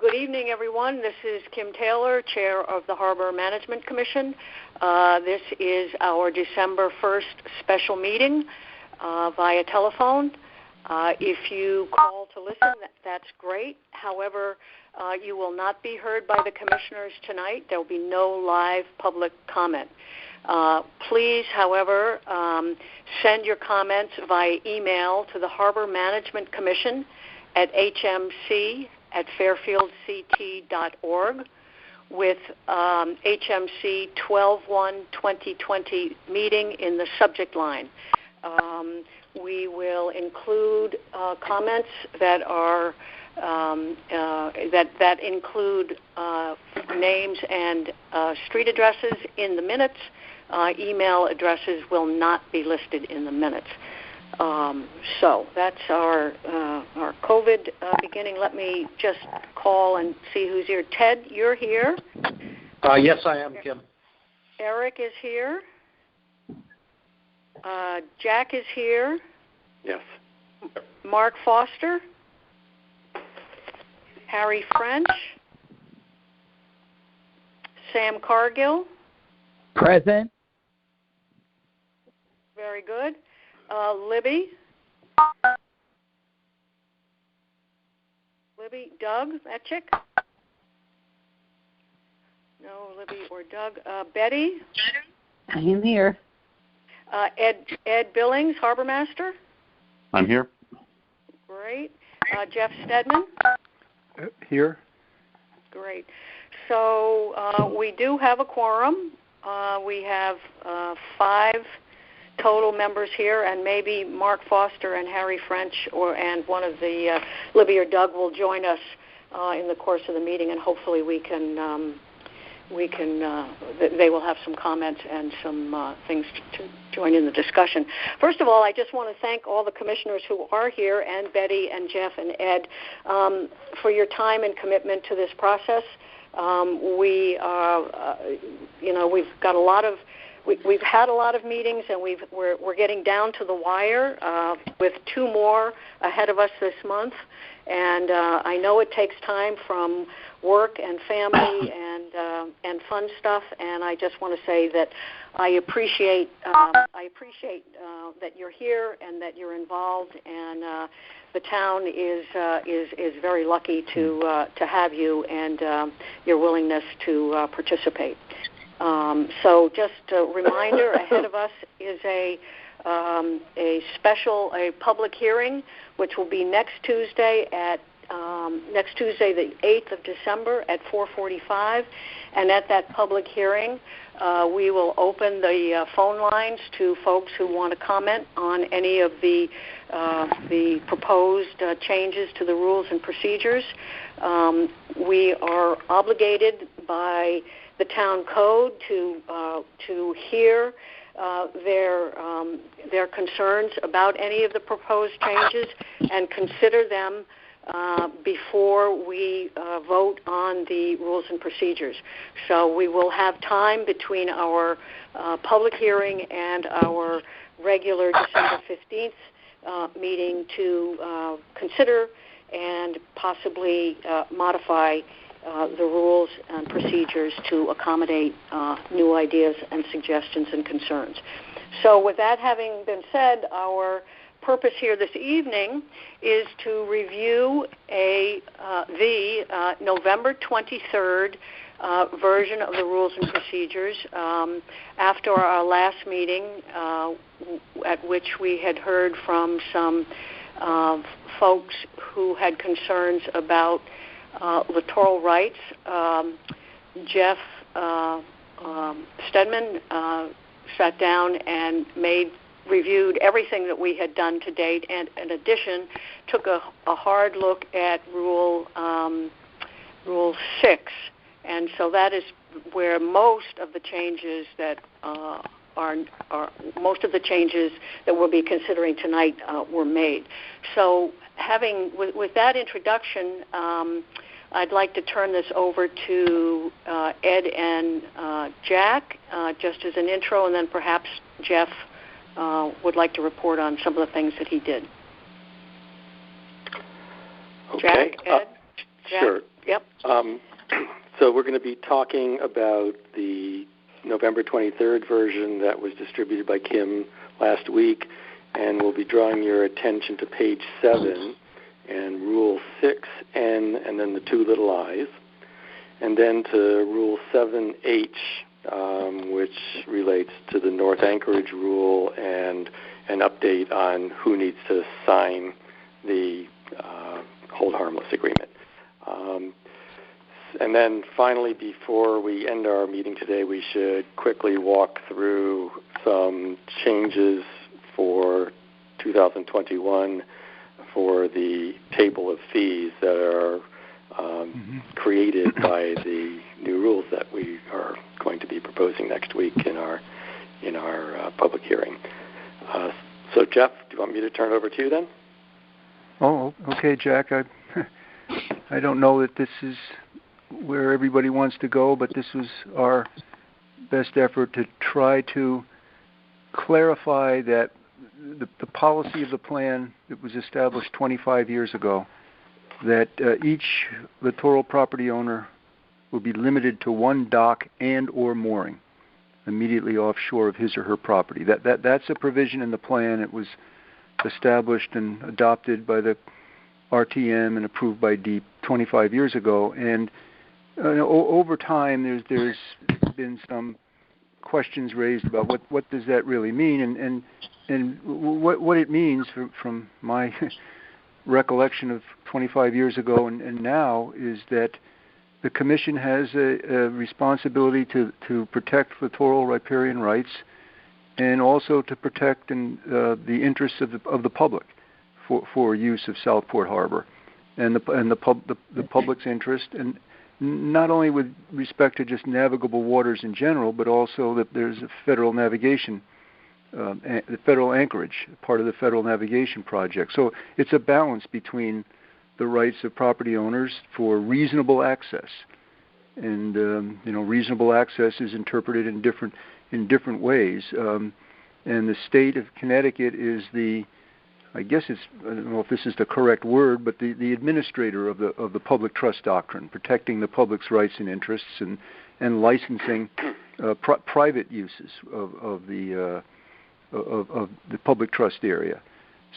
Good evening, everyone. This is Kim Taylor, Chair of the Harbor Management Commission. This is our December 1st special meeting via telephone. If you call to listen, that's great. However, you will not be heard by the commissioners tonight. There will be no live public comment. Please, however, send your comments via email to the Harbor Management Commission at hmc@fairfieldct.org with HMC 12/1/2020 meeting in the subject line. We will include comments that are that include names and street addresses in the minutes. Email addresses will not be listed in the minutes. So that's our COVID beginning. Let me just call and see who's here. Ted, you're here. Yes, I am, Kim. Eric is here. Jack is here. Yes. Mark Foster. Harry French. Sam Cargill. Present. Very good. Libby. Doug Etchick? No, Libby or Doug. Betty? I am here. Ed Billings, Harbor Master? I'm here. Great. Jeff Stedman? Here. Great. So we do have a quorum. We have 5 total members here, and maybe Mark Foster and Harry French and one of the Libby or Doug will join us in the course of the meeting, and hopefully they will have some comments and some things to join in the discussion. First of all, I just want to thank all the commissioners who are here, and Betty and Jeff and Ed, for your time and commitment to this process. We've got a lot of we've had a lot of meetings, and we're getting down to the wire with 2 more ahead of us this month. And I know it takes time from work and family and fun stuff. And I just want to say that I appreciate that you're here and that you're involved. And the town is very lucky to have you and your willingness to participate. So just a reminder, ahead of us is a public hearing, which will be next Tuesday, the 8th of December at 4:45. And at that public hearing, we will open the phone lines to folks who want to comment on any of the proposed changes to the rules and procedures. We are obligated by the town code to hear their concerns about any of the proposed changes and consider them before we vote on the rules and procedures. So we will have time between our public hearing and our regular December 15th meeting to consider and possibly modify the rules and procedures to accommodate new ideas and suggestions and concerns. So with that having been said, our purpose here this evening is to review the November 23rd version of the rules and procedures after our last meeting, at which we had heard from some folks who had concerns about littoral rights. Jeff Stedman sat down and reviewed everything that we had done to date, and in addition took a hard look at Rule 6. And so that is where most of the changes that we'll be considering tonight were made. So with that introduction, I'd like to turn this over to Ed and Jack just as an intro, and then perhaps Jeff would like to report on some of the things that he did. Okay. Jack, Ed? Jack? Sure. Yep. So we're going to be talking about the November 23rd version that was distributed by Kim last week, and we'll be drawing your attention to page 7 and Rule 6N and then the two little i's, and then to Rule 7H, which relates to the North Anchorage Rule and an update on who needs to sign the hold harmless agreement. And then finally, before we end our meeting today, we should quickly walk through some changes for 2021 for the table of fees that are created by the new rules that we are going to be proposing next week in our public hearing. So, Jeff, do you want me to turn it over to you then? Oh, okay, Jack. I don't know that this is where everybody wants to go, but this was our best effort to try to clarify that the policy of the plan that was established 25 years ago, that each littoral property owner will be limited to one dock and or mooring immediately offshore of his or her property. That's a provision in the plan. It was established and adopted by the RTM and approved by DEEP 25 years ago. And over time, there's been some questions raised about what does that really mean, and what it means from my recollection of 25 years ago and now is that the Commission has a responsibility to protect littoral riparian rights and also to protect the interests of the public for use of Southport Harbor and the public's interest, and not only with respect to just navigable waters in general, but also that there's a federal navigation, the federal anchorage, part of the federal navigation project. So it's a balance between the rights of property owners for reasonable access, and reasonable access is interpreted in different ways. And the state of Connecticut is I don't know if this is the correct word, but the administrator of the public trust doctrine, protecting the public's rights and interests and licensing private uses of the public trust area.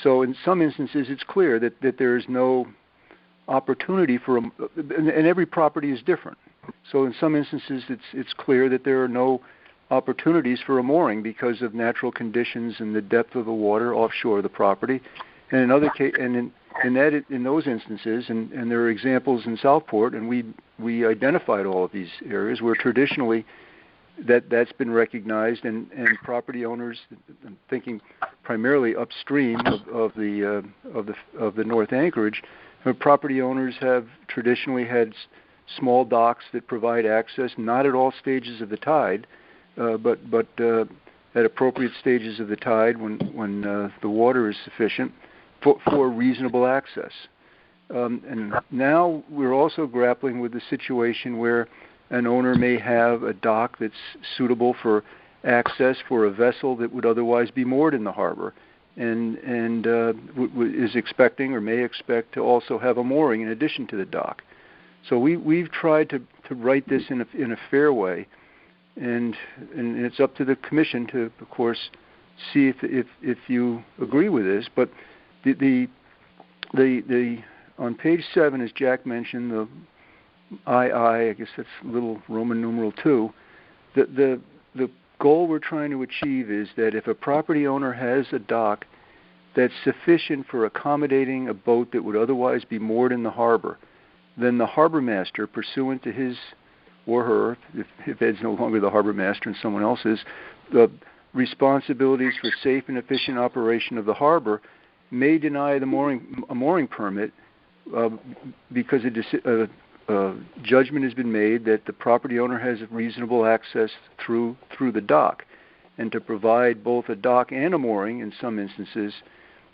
So in some instances, it's clear that there is no opportunity for and every property is different. So in some instances, it's clear that there are no opportunities for a mooring because of natural conditions and the depth of the water offshore of the property. And in other in those instances, and there are examples in Southport, and we identified all of these areas where traditionally that's been recognized, and property owners, I'm thinking primarily upstream of the North Anchorage, property owners have traditionally had small docks that provide access, not at all stages of the tide, but at appropriate stages of the tide when the water is sufficient for reasonable access. And now we're also grappling with the situation where an owner may have a dock that's suitable for access for a vessel that would otherwise be moored in the harbor, and is expecting or may expect to also have a mooring in addition to the dock. So we've tried to write this in a fair way, and it's up to the Commission to, of course, see if you agree with this. But the on page 7, as Jack mentioned, the I guess that's little Roman numeral 2. The goal we're trying to achieve is that if a property owner has a dock that's sufficient for accommodating a boat that would otherwise be moored in the harbor, then the harbor master, pursuant to his or her, if Ed's no longer the harbor master and someone else is, the responsibilities for safe and efficient operation of the harbor may deny a mooring permit because a judgment has been made that the property owner has reasonable access through the dock, and to provide both a dock and a mooring in some instances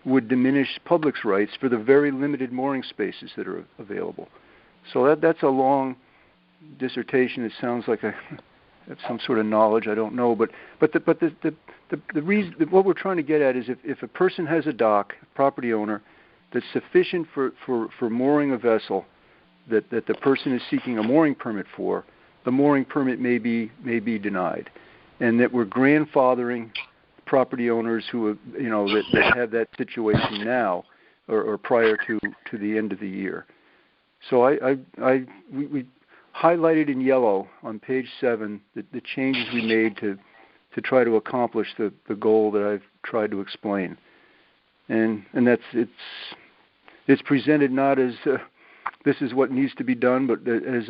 would diminish public's rights for the very limited mooring spaces that are available. So that's a long dissertation. It sounds like some sort of knowledge. I don't know, but the reason, what we're trying to get at is if a person has a dock, property owner, that's sufficient for mooring a vessel, that the person is seeking a mooring permit for, the mooring permit may be denied, and that we're grandfathering property owners who that have that situation now or prior to the end of the year. So we highlighted in yellow on page 7 the changes we made to try to accomplish the goal that I've tried to explain, and that's it's presented not as this is what needs to be done, but as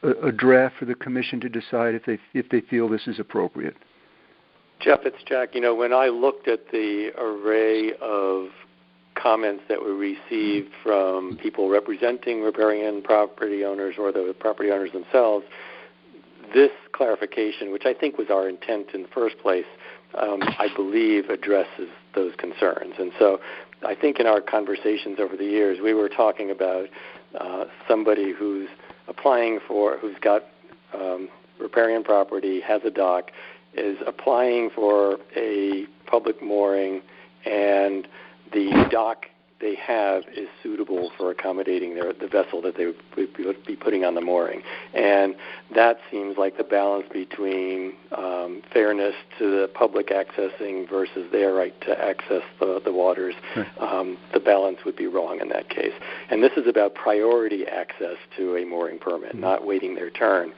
a draft for the commission to decide if they feel this is appropriate. Jeff, it's Jack. When I looked at the array of comments that were received from people representing riparian property owners or the property owners themselves, this clarification, which I think was our intent in the first place, I believe addresses those concerns. And so I think in our conversations over the years, we were talking about somebody who's who's got riparian property, has a dock, is applying for a public mooring, and the dock they have is suitable for accommodating the vessel that they would be putting on the mooring. And that seems like the balance between fairness to the public accessing versus their right to access the waters. The balance would be wrong in that case. And this is about priority access to a mooring permit, not waiting their turn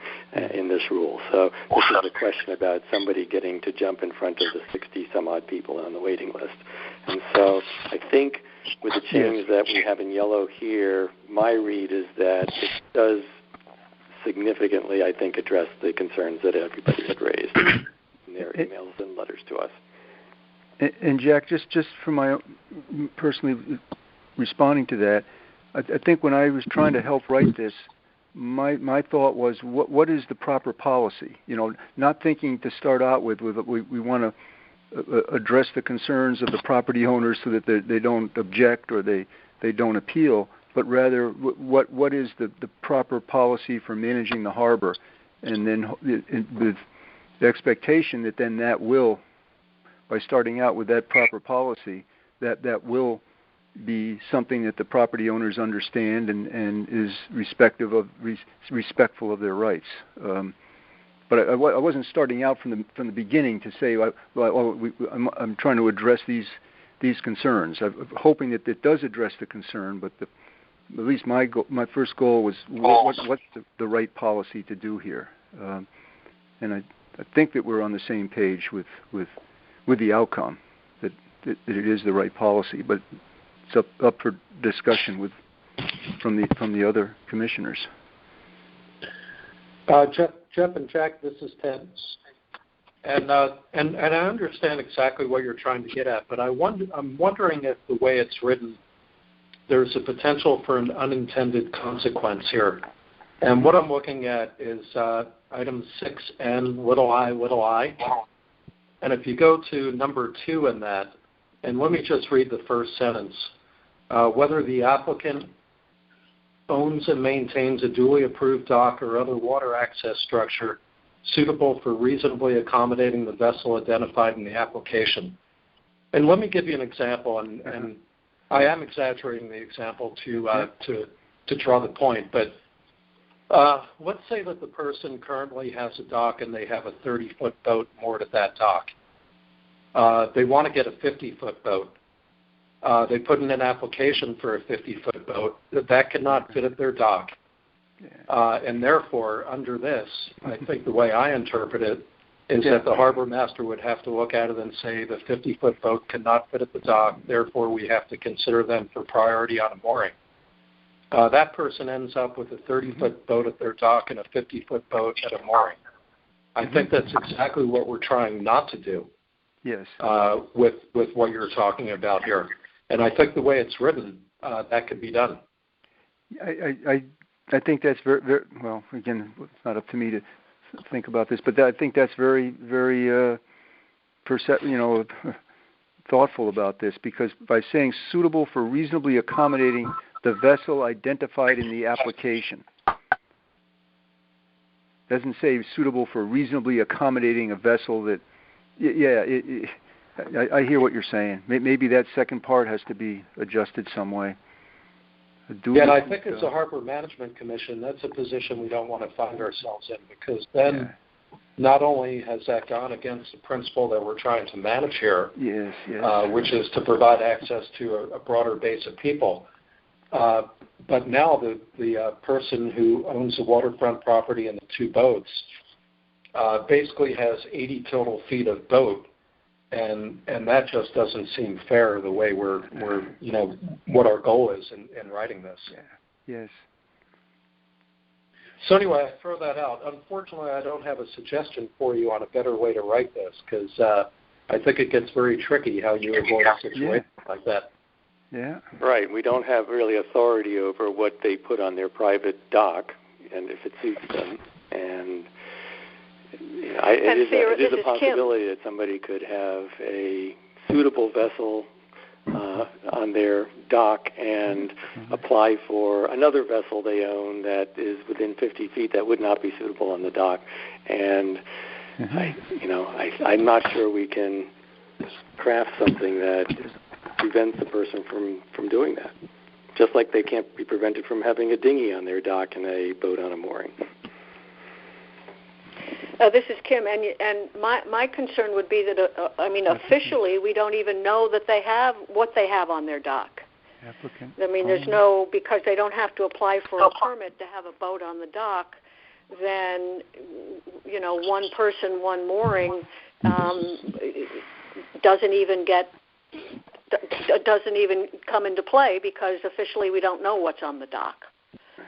in this rule. So this is a question about somebody getting to jump in front of the 60-some-odd people on the waiting list. And so I think with the change that we have in yellow here, my read is that it does significantly, I think, address the concerns that everybody had raised in their emails and letters to us. And Jack, just for my own, personally responding to that, I think when I was trying to help write this, my thought was, what is the proper policy? Not thinking to start out with we want to address the concerns of the property owners so that they don't object or they don't appeal, but rather what is the proper policy for managing the harbor, and then with the expectation that then that will, by starting out with that proper policy, that will be something that the property owners understand and is respectful of their rights. But I wasn't starting out from the beginning to say, I'm trying to address these concerns. I'm hoping that it does address the concern, but at least my first goal was what's the right policy to do here. And I think that we're on the same page with the outcome, that it is the right policy, but it's up for discussion from the other commissioners. Jeff and Jack, this is Ted, and I understand exactly what you're trying to get at, but I'm wondering if the way it's written, there's a potential for an unintended consequence here. And what I'm looking at is item 6N i. And if you go to number 2 in that, and let me just read the first sentence, whether the applicant owns and maintains a duly approved dock or other water access structure suitable for reasonably accommodating the vessel identified in the application. And let me give you an example, and I am exaggerating the example to draw the point, but let's say that the person currently has a dock and they have a 30-foot boat moored at that dock. They want to get a 50-foot boat. They put in an application for a 50-foot boat. That cannot fit at their dock. And therefore, under this, I think the way I interpret it is that the harbor master would have to look at it and say the 50-foot boat cannot fit at the dock, therefore we have to consider them for priority on a mooring. That person ends up with a 30-foot boat at their dock and a 50-foot boat at a mooring. I think that's exactly what we're trying not to do. Yes. With what you're talking about here. And I think the way it's written, that could be done. I think that's very, very well. Again, it's not up to me to think about this, but I think that's very, very thoughtful about this, because by saying suitable for reasonably accommodating the vessel identified in the application, doesn't say suitable for reasonably accommodating a vessel that. I hear what you're saying. Maybe that second part has to be adjusted some way. Yeah, and I think as a Harbor Management Commission, that's a position we don't want to find ourselves in, because then not only has that gone against the principle that we're trying to manage here, which is to provide access to a broader base of people, but now the person who owns the waterfront property and the two boats basically has 80 total feet of boat, and that just doesn't seem fair the way we're what our goal is in writing this. Yes. So anyway, I throw that out. Unfortunately, I don't have a suggestion for you on a better way to write this, because I think it gets very tricky how you avoid a situation like that. Yeah. Right. We don't have really authority over what they put on their private dock, and if it suits them. And it is a possibility that somebody could have a suitable vessel on their dock and apply for another vessel they own that is within 50 feet that would not be suitable on the dock. And I'm not sure we can craft something that prevents the person from doing that. Just like they can't be prevented from having a dinghy on their dock and a boat on a mooring. This is Kim, and my concern would be that officially we don't even know that they have what they have on their dock. Applicant. There's no, because they don't have to apply for a permit to have a boat on the dock. Then one person, one mooring doesn't even come into play, because officially we don't know what's on the dock.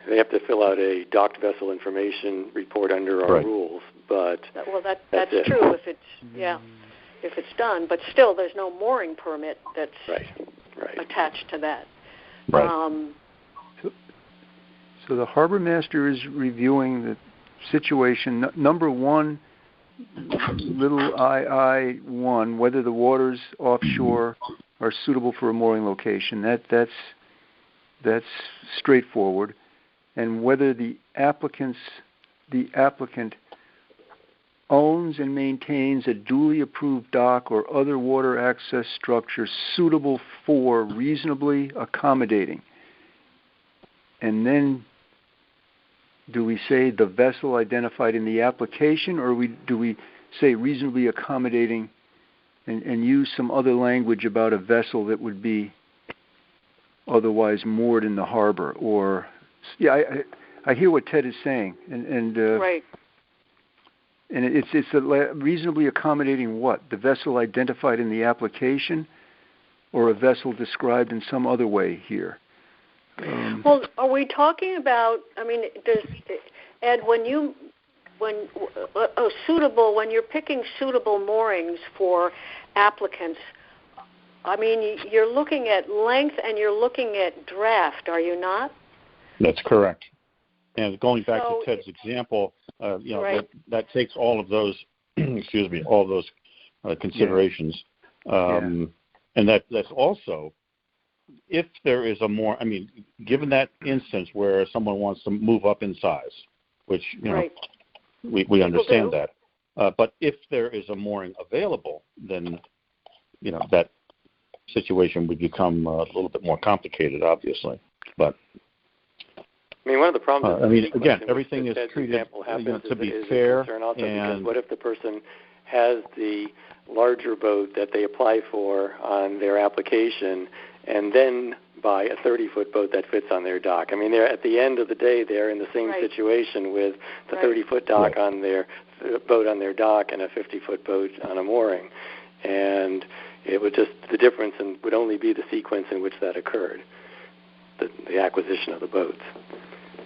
They have to fill out a docked vessel information report under our rules, but that's true if it's done. But still, there's no mooring permit that's attached to that. Right. So the harbor master is reviewing the situation. Number one, little II1, whether the waters offshore are suitable for a mooring location. That's straightforward. And whether the applicant owns and maintains a duly approved dock or other water access structure suitable for reasonably accommodating. And then do we say the vessel identified in the application, or do we say reasonably accommodating and use some other language about a vessel that would be otherwise moored in the harbor? Or I hear what Ted is saying, and right. And it's a reasonably accommodating what? The vessel identified in the application, or a vessel described in some other way here? Well, are we talking about? Ed, when you're picking suitable moorings for applicants, you're looking at length and you're looking at draft, are you not? That's correct. And going back to Ted's example, that takes all of those, all of those considerations, and that's also if there is a more. Given that instance where someone wants to move up in size, which we understand that, but if there is a mooring available, then that situation would become a little bit more complicated, obviously, but. One of the problems. Again, everything is treated to be fair. And what if the person has the larger boat that they apply for on their application, and then buy a 30-foot boat that fits on their dock? They're at the end of the day, they're in the same situation with the 30-foot dock on their boat on their dock and a 50-foot boat on a mooring, and it would just the difference would only be the sequence in which that occurred, the acquisition of the boats.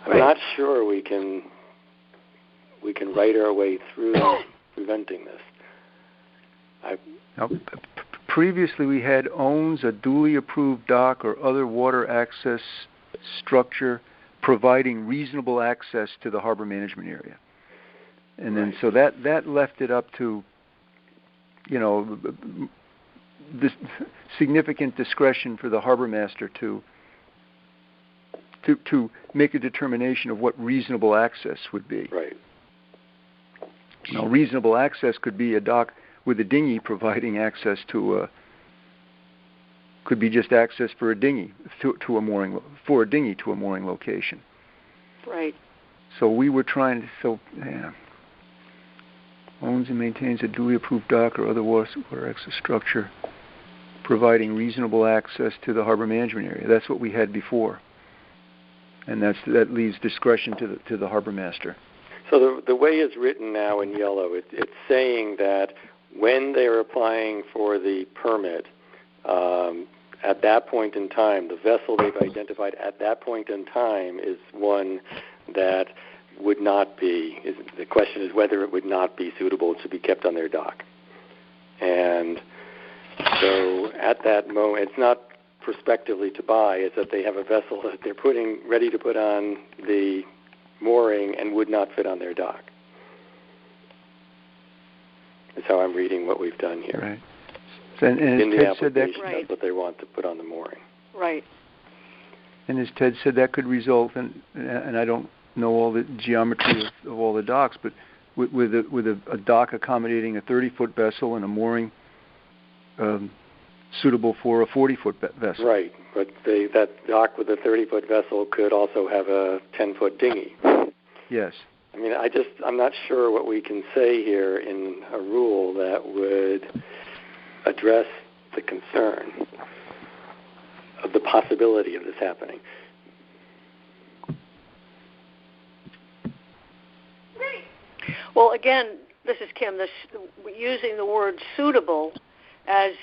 I'm not sure we can write our way through preventing this. Previously, we had owns a duly approved dock or other water access structure providing reasonable access to the harbor management area, and then so that left it up to the significant discretion for the harbor master to make a determination of what reasonable access would be. Right. Reasonable access could be a dock with a dinghy providing access to could be just access for a dinghy to a mooring location. Right. So we were trying to owns and maintains a duly approved dock or other water access structure, providing reasonable access to the harbor management area. That's what we had before, and that leaves discretion to the harbor master. So the way it's written now in yellow, it's saying that when they're applying for the permit, at that point in time, the vessel they've identified at that point in time is one that would not be. The question is whether it would not be suitable to be kept on their dock. And so at that moment, it's not prospectively to buy, it's that they have a vessel that they're ready to put on the mooring and would not fit on their dock. That's how I'm reading what we've done here. Right. And in the application, right. That's what they want to put on the mooring. Right. And as Ted said, that could result in, and I don't know all the geometry of all the docks, but with a dock accommodating a 30-foot vessel and a mooring suitable for a 40-foot vessel. Right, but that dock with a 30-foot vessel could also have a 10-foot dinghy. Yes. I mean, I'm not sure what we can say here in a rule that would address the concern of the possibility of this happening. Well, again, this is Kim. Using the word suitable as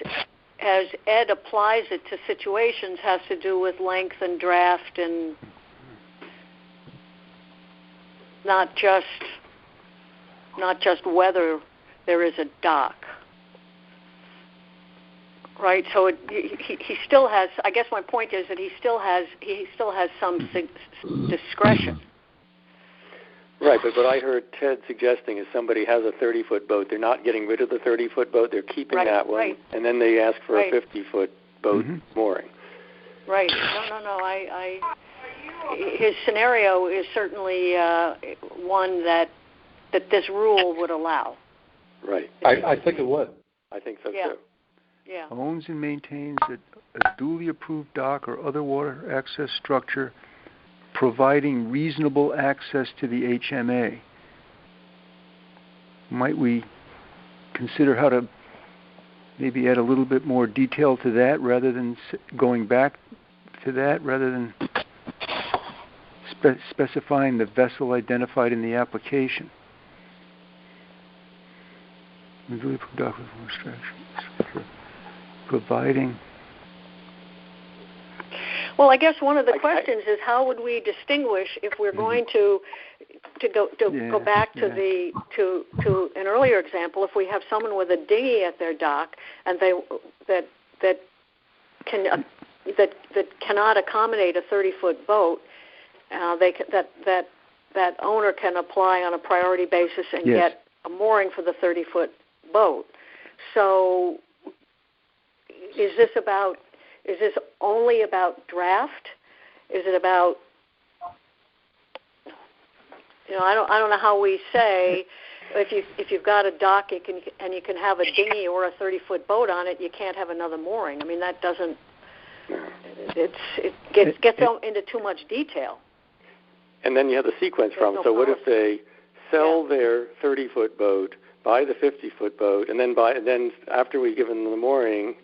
Ed applies it to situations has to do with length and draft and not just whether there is a dock. Right, so he still has. I guess my point is that he still has some discretion. Right, but what I heard Ted suggesting is somebody has a 30-foot boat. They're not getting rid of the 30-foot boat. They're keeping that one, and then they ask for a 50-foot boat mooring. Right. No. His scenario is certainly one that this rule would allow. Right. I think it would. I think so yeah. too. Yeah. Owns and maintains a duly approved dock or other water access structure, providing reasonable access to the HMA. Might we consider how to maybe add a little bit more detail to that rather than going back to that, rather than specifying the vessel identified in the application? Duly approved dock with water structure. Providing. Well, I guess one of the questions is how would we distinguish if we're going to go back to an earlier example? If we have someone with a dinghy at their dock and that cannot accommodate a 30-foot boat, that owner can apply on a priority basis and get a mooring for the 30-foot boat. So is this only about draft? Is it about, I don't know how we say if you've got a dock you can have a dinghy or a 30-foot boat on it, you can't have another mooring. I mean, that doesn't. It gets into too much detail. And then you have the sequence problem. So what if they sell their 30-foot boat, buy the 50-foot boat, and then after we've given them the mooring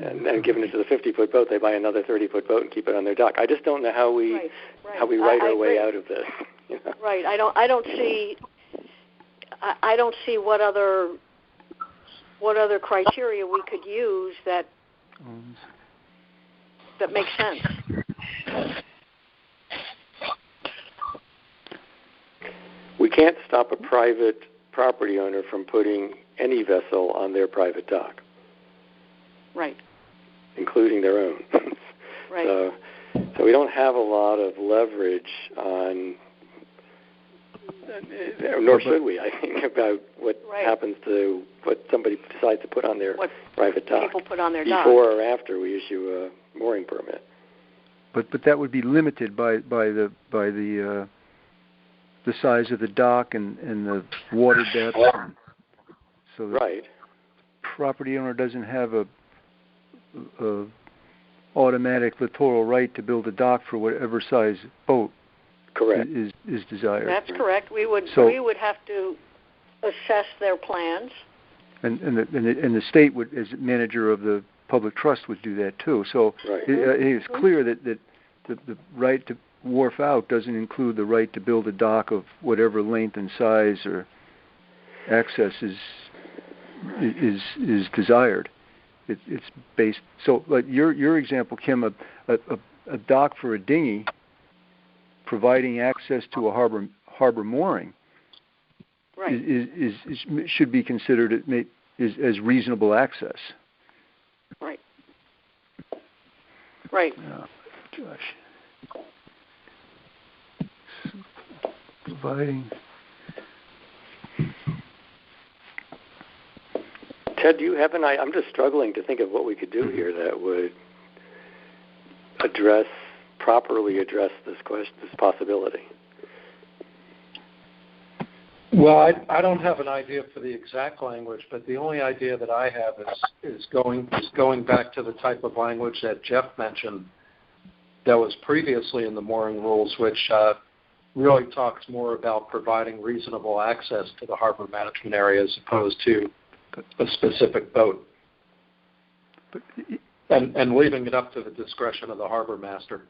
and then given it to the 50-foot boat, they buy another 30-foot boat and keep it on their dock. I just don't know how we write our way out of this. Right. I don't see what other criteria we could use that makes sense. We can't stop a private property owner from putting any vessel on their private dock. Right. Including their own. Right. So we don't have a lot of leverage on, nor should we, I think, about what happens to what somebody decides to put on their private dock. People put on their dock. Before or after we issue a mooring permit. But that would be limited by the size of the dock and the water depth. So the property owner doesn't have a automatic littoral right to build a dock for whatever size boat correct. is desired. That's correct. We would have to assess their plans. And the state would, as manager of the public trust, would do that too. So right. it's clear that the right to wharf out doesn't include the right to build a dock of whatever length and size or access is desired. It's based. So, like your example, Kim, a dock for a dinghy, providing access to a harbor mooring, right. is should be considered as reasonable access. Right. Right. Oh, gosh. Providing. Ted, do you have an idea? I'm just struggling to think of what we could do here that would properly address this possibility. Well, I don't have an idea for the exact language, but the only idea that I have is going back to the type of language that Jeff mentioned that was previously in the mooring rules, which really talks more about providing reasonable access to the harbor management area as opposed to a specific boat, and leaving it up to the discretion of the harbor master.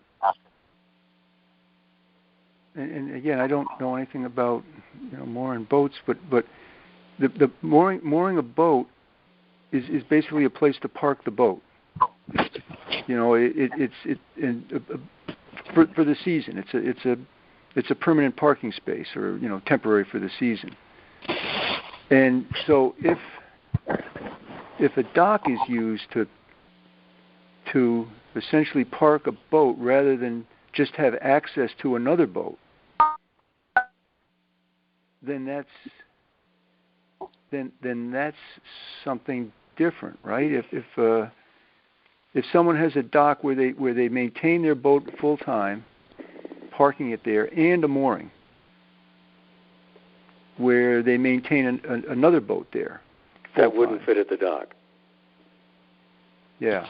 And again, I don't know anything about mooring boats, but the mooring a boat is basically a place to park the boat. It's for the season. It's a permanent parking space, or temporary for the season. And so if a dock is used to essentially park a boat rather than just have access to another boat, then that's something different, right? If someone has a dock where they maintain their boat full time, parking it there, and a mooring where they maintain another boat there, that wouldn't fit at the dock. Yeah.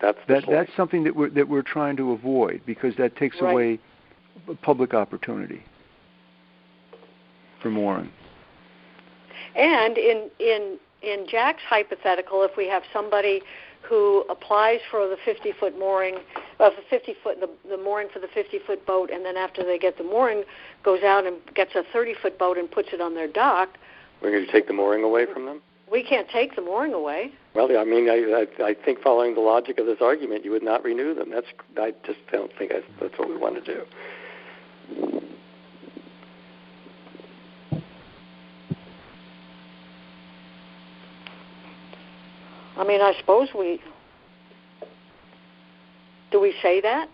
That's something that we're trying to avoid, because that takes away a public opportunity for mooring. And in Jack's hypothetical, if we have somebody who applies for the 50-foot mooring, the mooring for the 50-foot boat, and then after they get the mooring, goes out and gets a 30-foot boat and puts it on their dock. We're going to take the mooring away from them? We can't take the mooring away. Well, I mean, I think following the logic of this argument, you would not renew them. I just don't think that's what we want to do. I mean, I suppose do we say that?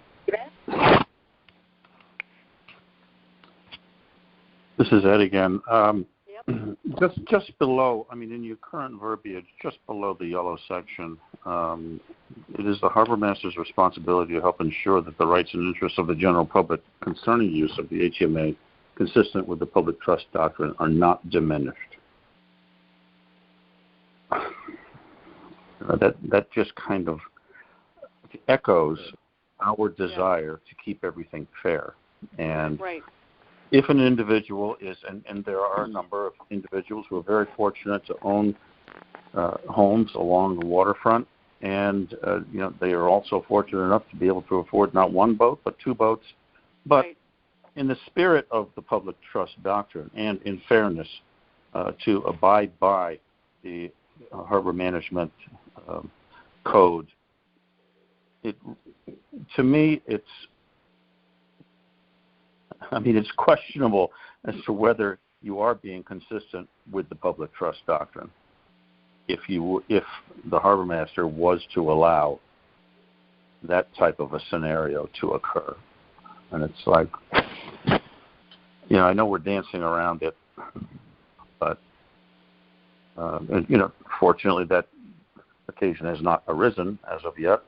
This is Ed again. Yep. Just below, I mean, in your current verbiage, just below the yellow section, it is the harbor master's responsibility to help ensure that the rights and interests of the general public concerning use of the HMA, consistent with the public trust doctrine, are not diminished. That just kind of echoes our desire to keep everything fair. And if an individual is, and there are a number of individuals who are very fortunate to own homes along the waterfront, and they are also fortunate enough to be able to afford not one boat but two boats. But in the spirit of the public trust doctrine and in fairness, to abide by the harbor management code, to me it's questionable as to whether you are being consistent with the public trust doctrine if the harbor master was to allow that type of a scenario to occur. And it's like, I know we're dancing around it, but fortunately that occasion has not arisen as of yet.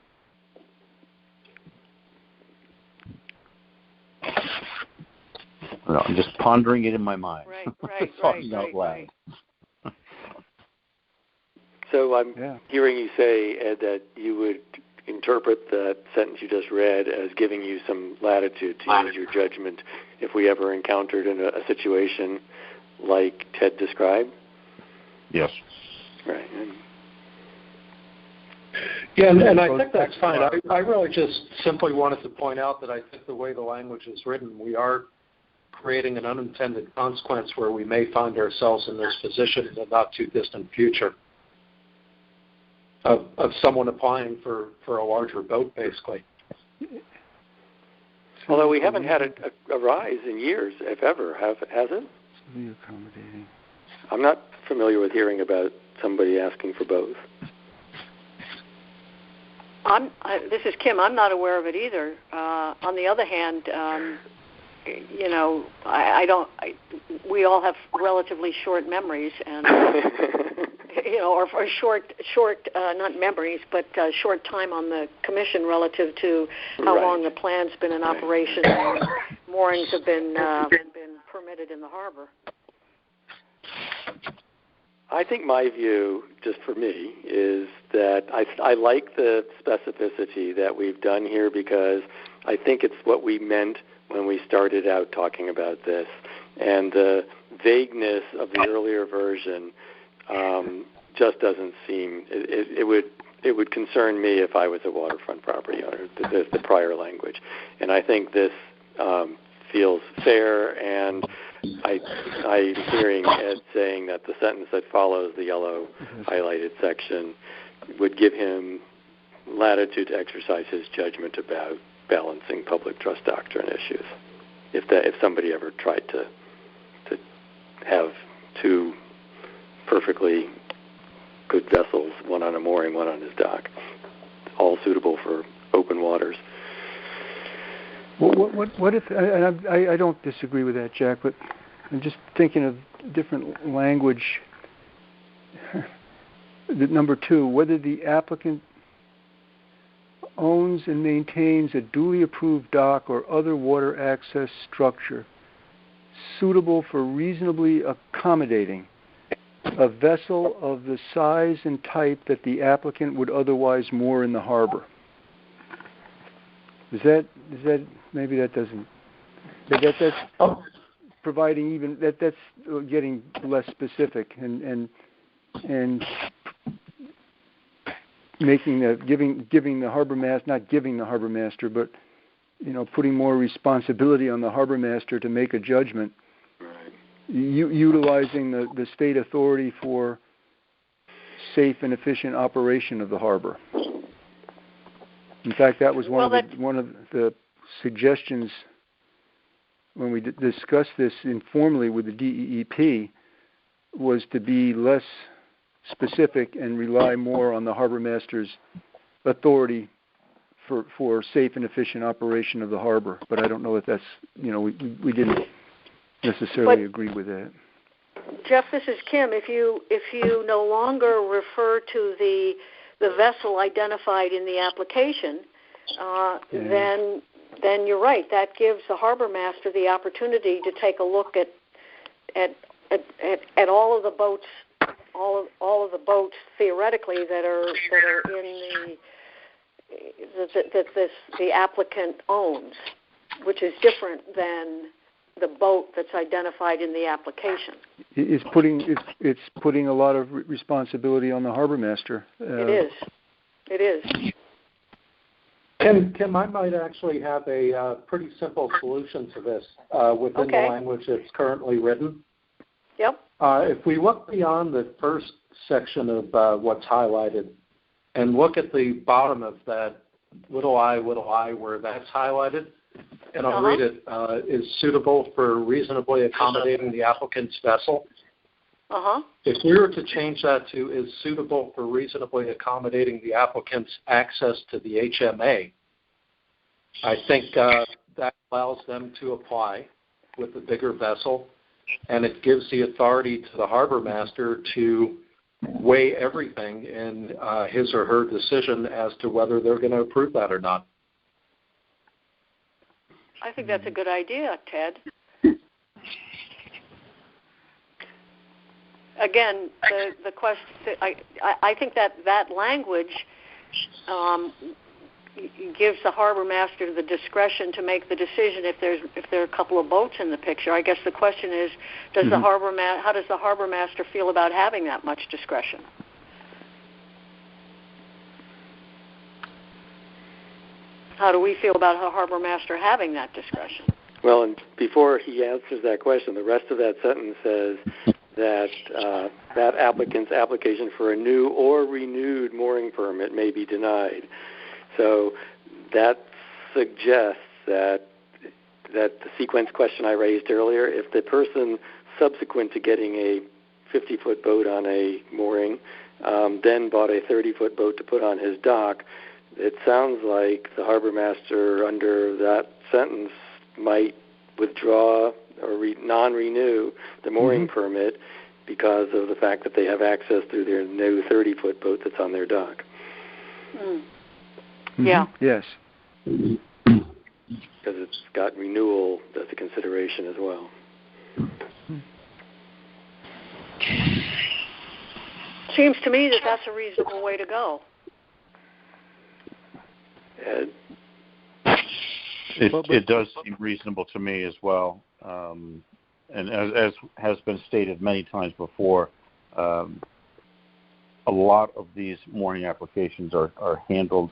I'm just pondering it in my mind. Talking out loud. So I'm hearing you say, Ed, that you would, in interpret that sentence you just read as giving you some latitude to use your judgment if we ever encountered in a situation like Ted described? Yes. Right. Yeah, and I think that's fine. I really just simply wanted to point out that I think the way the language is written, we are creating an unintended consequence where we may find ourselves in this position in the not-too-distant future of someone applying for a larger boat, basically. Although we haven't had a rise in years, if ever, has it? Accommodating. I'm not familiar with hearing about somebody asking for both. This is Kim. I'm not aware of it either. On the other hand, we all have relatively short memories, and or short, not memories, but short time on the commission relative to how long the plan's been in operation and moorings have been permitted in the harbor. I think my view, just for me, is that I like the specificity that we've done here because I think it's what we meant when we started out talking about this. And the vagueness of the earlier version just doesn't seem, it would concern me if I was a waterfront property owner, the prior language. And I think this feels fair, and I'm hearing Ed saying that the sentence that follows the yellow highlighted section would give him latitude to exercise his judgment about balancing public trust doctrine issues. If somebody ever tried to have two perfectly good vessels, one on a mooring, one on his dock, all suitable for open waters. What if, and I don't disagree with that, Jack, but I'm just thinking of different language. Number 2, whether the applicant owns and maintains a duly approved dock or other water access structure suitable for reasonably accommodating a vessel of the size and type that the applicant would otherwise moor in the harbor. Is that maybe that doesn't that's providing even that's getting less specific and making giving the harbor master, not giving the harbor master, but putting more responsibility on the harbor master to make a judgment, utilizing the state authority for safe and efficient operation of the harbor. In fact, that was one of the suggestions when we discussed this informally with the DEEP, was to be less specific and rely more on the harbor master's authority for safe and efficient operation of the harbor. But I don't know if that's we didn't necessarily agree with that. Jeff, this is Kim. If you no longer refer to the vessel identified in the application, then you're right. That gives the harbor master the opportunity to take a look at all of the boats, all of the boats theoretically that are in the applicant owns, which is different than the boat that's identified in the application. It's putting a lot of responsibility on the harbor master. It is. Kim, I might actually have a pretty simple solution to this within the language that's currently written. Yep. If we look beyond the first section of what's highlighted and look at the bottom of that little I where that's highlighted, and I'll read it, is suitable for reasonably accommodating the applicant's vessel. If we were to change that to is suitable for reasonably accommodating the applicant's access to the HMA, I think that allows them to apply with the bigger vessel, and it gives the authority to the harbor master to weigh everything in his or her decision as to whether they're going to approve that or not. I think that's a good idea, Ted. Again, the question, I think that language gives the harbor master the discretion to make the decision if there are a couple of boats in the picture. I guess the question is, how does the harbor master feel about having that much discretion? How do we feel about the harbor master having that discretion? Well, and before he answers that question, the rest of that sentence says that that applicant's application for a new or renewed mooring permit may be denied. So that suggests that the sequence question I raised earlier, if the person subsequent to getting a 50-foot boat on a mooring then bought a 30-foot boat to put on his dock, it sounds like the harbor master under that sentence might withdraw or non-renew the mooring permit because of the fact that they have access through their new 30-foot boat that's on their dock. Yeah. Yes. Because it's got renewal as a consideration as well. Seems to me that that's a reasonable way to go. Ed? It does seem reasonable to me as well. And as has been stated many times before, a lot of these mooring applications are handled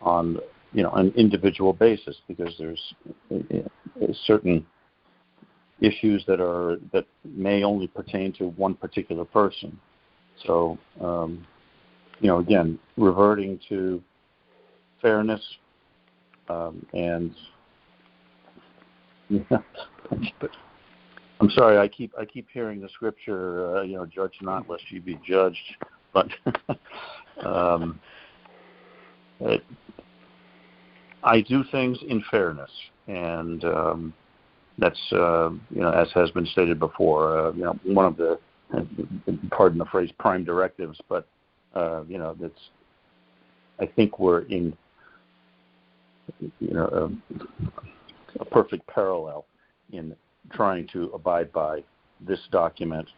on an individual basis because there's certain issues that may only pertain to one particular person. So again, reverting to fairness and but I'm sorry, I keep hearing the scripture, judge not lest you be judged, but I do things in fairness, and that's as has been stated before, one of the, pardon the phrase, prime directives, but that's, I think we're in a perfect parallel in trying to abide by this document,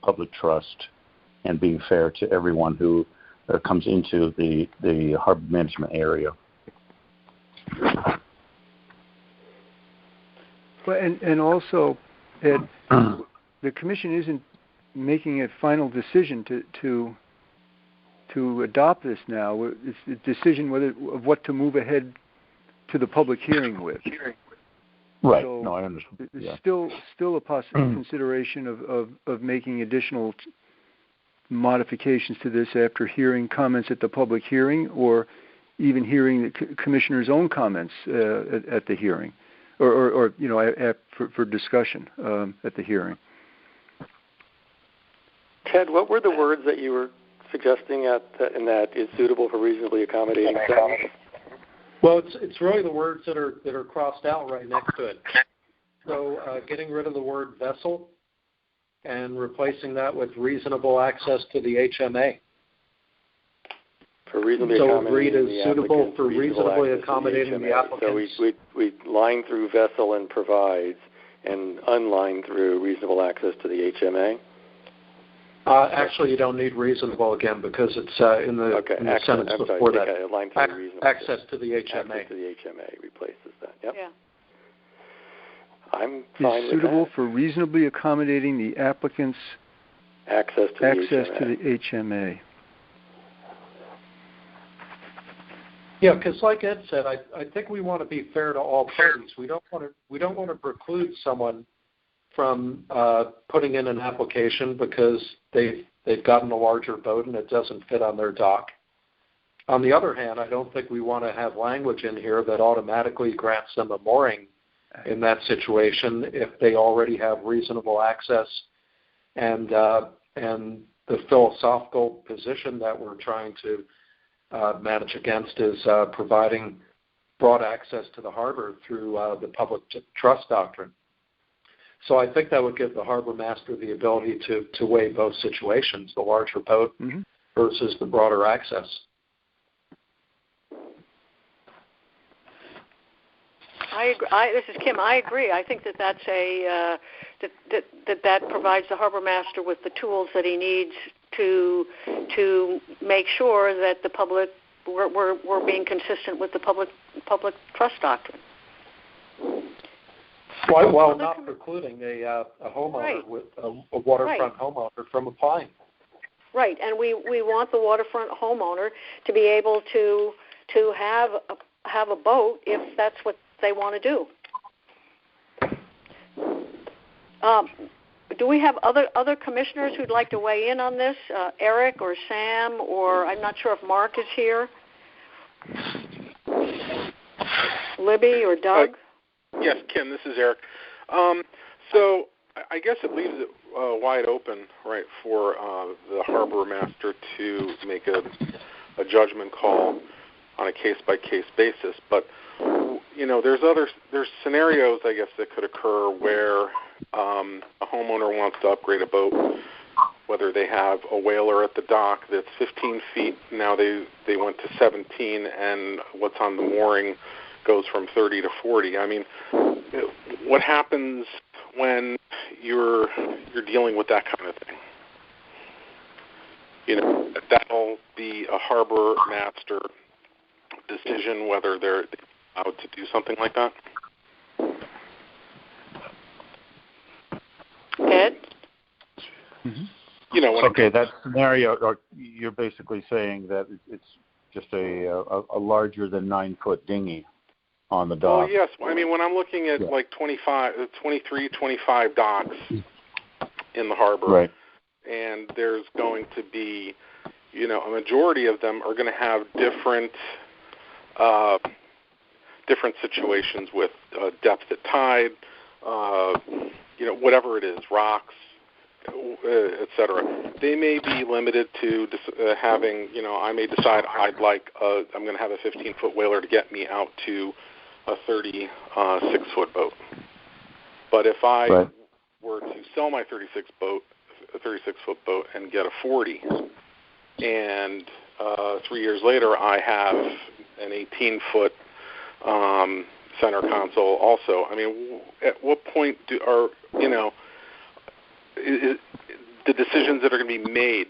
public trust, and being fair to everyone who comes into the harbor management area. Well, and also, Ed, the commission isn't making a final decision to adopt this now. It's a decision of what to move ahead to the public hearing with. Right. So no, I understand. There's still a possible consideration of making additional modifications to this after hearing comments at the public hearing, or even hearing the commissioner's own comments at the hearing, or for discussion at the hearing. Ted, what were the words that you were suggesting in that is suitable for reasonably accommodating sentence? Well, it's really the words that are crossed out right next to it. So getting rid of the word vessel and replacing that with reasonable access to the HMA. For reasonably so accommodating read as suitable for reasonably accommodating the applicants. So we line through vessel and provides, and unline through reasonable access to the HMA. Actually, you don't need reasonable again because it's in the sentence before that. Access to the HMA. Access to the HMA replaces that. Yep. Yeah. I'm fine with that. Suitable for reasonably accommodating the applicant's access to the HMA. Yeah, because like Ed said, I think we want to be fair to all parties. We don't want to preclude someone from putting in an application because they've gotten a larger boat and it doesn't fit on their dock. On the other hand, I don't think we want to have language in here that automatically grants them a mooring in that situation if they already have reasonable access. And the philosophical position that we're trying to manage against is providing broad access to the harbor through the public trust doctrine. So I think that would give the harbor master the ability to weigh both situations, the larger boat versus the broader access. I agree. This is Kim. I agree. I think that's that provides the harbor master with the tools that he needs to make sure that the public we're being consistent with the public trust doctrine. While not precluding a homeowner right. with a waterfront right. homeowner from applying. Right, and we want the waterfront homeowner to be able to have a boat if that's what they want to do. Do we have other commissioners who'd like to weigh in on this? Eric or Sam, or I'm not sure if Mark is here. Libby or Doug? Yes, Kim, this is Eric. So I guess it leaves it wide open, right, for the harbor master to make a judgment call on a case-by-case basis. But there's scenarios, I guess, that could occur where a homeowner wants to upgrade a boat, whether they have a whaler at the dock that's 15 feet, now they went to 17, and what's on the mooring goes from 30 to 40. I mean, what happens when you're dealing with that kind of thing? That'll be a harbor master decision whether they're allowed to do something like that. Ed? Mm-hmm. Okay, that scenario, or you're basically saying that it's just a larger than 9-foot dinghy on the dock. Oh, yes. I mean, when I'm looking at like 23, 25 docks in the harbor, right, and there's going to be, a majority of them are going to have different situations with depth at tide, whatever it is, rocks, etc. They may be limited to having, I may decide I'm going to have a 15-foot whaler to get me out to a 36-foot boat. But if I were to sell my 36-foot boat and get a 40, and 3 years later I have an 18-foot center console also, I mean, at what point the decisions that are going to be made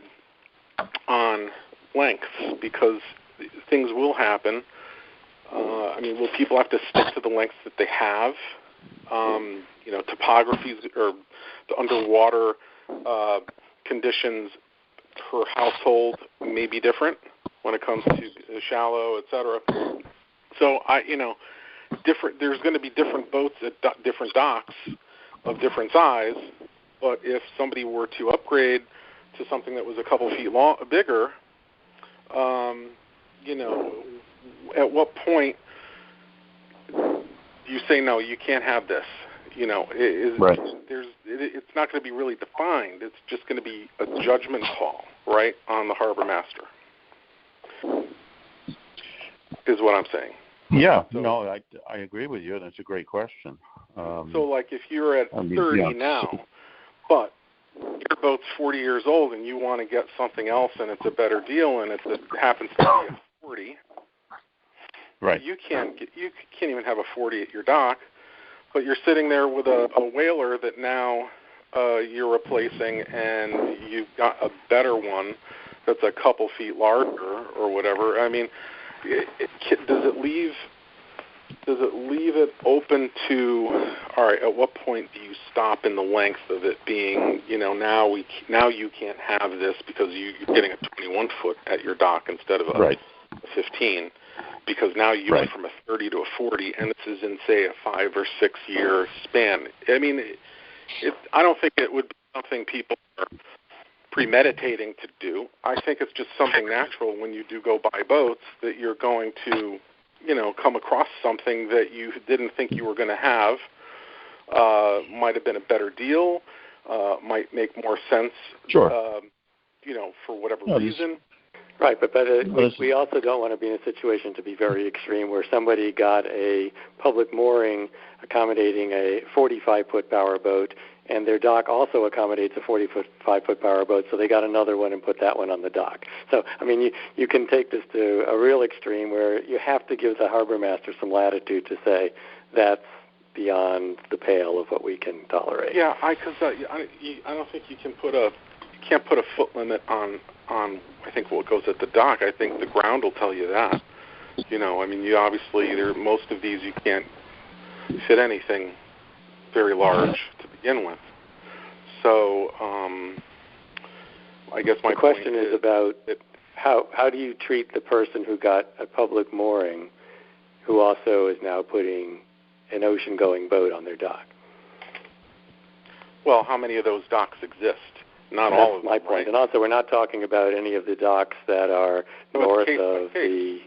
on lengths, because things will happen. Will people have to stick to the lengths that they have? Topographies or the underwater conditions per household may be different when it comes to shallow, etc. So there's going to be different boats at different docks of different size. But if somebody were to upgrade to something that was a couple feet bigger, at what point do you say, no, you can't have this? Right. It's not going to be really defined. It's just going to be a judgment call, right, on the harbor master, is what I'm saying. Yeah, I agree with you. That's a great question. So, like, if you're at 30 now, but your boat's 40 years old and you want to get something else and it's a better deal and it happens to be a 40, right? You can't even have a 40 at your dock, but you're sitting there with a whaler that now you're replacing, and you've got a better one that's a couple feet larger or whatever. I mean, does it leave it open to, all right, at what point do you stop in the length of it being, now you can't have this because you're getting a 21-foot at your dock instead of a 15, because now you went from a 30 to a 40, and this is in, say, a 5 or 6 year span. I mean, I don't think it would be something people are premeditating to do. I think it's just something natural when you do go buy boats that you're going to, come across something that you didn't think you were going to have. Might have been a better deal, might make more sense, sure. For whatever reason. Right, but we also don't want to be in a situation to be very extreme where somebody got a public mooring accommodating a 45-foot power boat, and their dock also accommodates a 45-foot power boat, so they got another one and put that one on the dock. So, I mean, you can take this to a real extreme where you have to give the harbor master some latitude to say that's beyond the pale of what we can tolerate. Yeah, because I don't think you can put a can't put a foot limit on I think what goes at the dock. I think the ground will tell you that. You know, I mean, you obviously most of these you can't fit anything very large to begin with. So I guess my question is about how do you treat the person who got a public mooring who also is now putting an ocean-going boat on their dock? Well, how many of those docks exist? Not all of them. My point. Right? And also, we're not talking about any of the docks that are north of the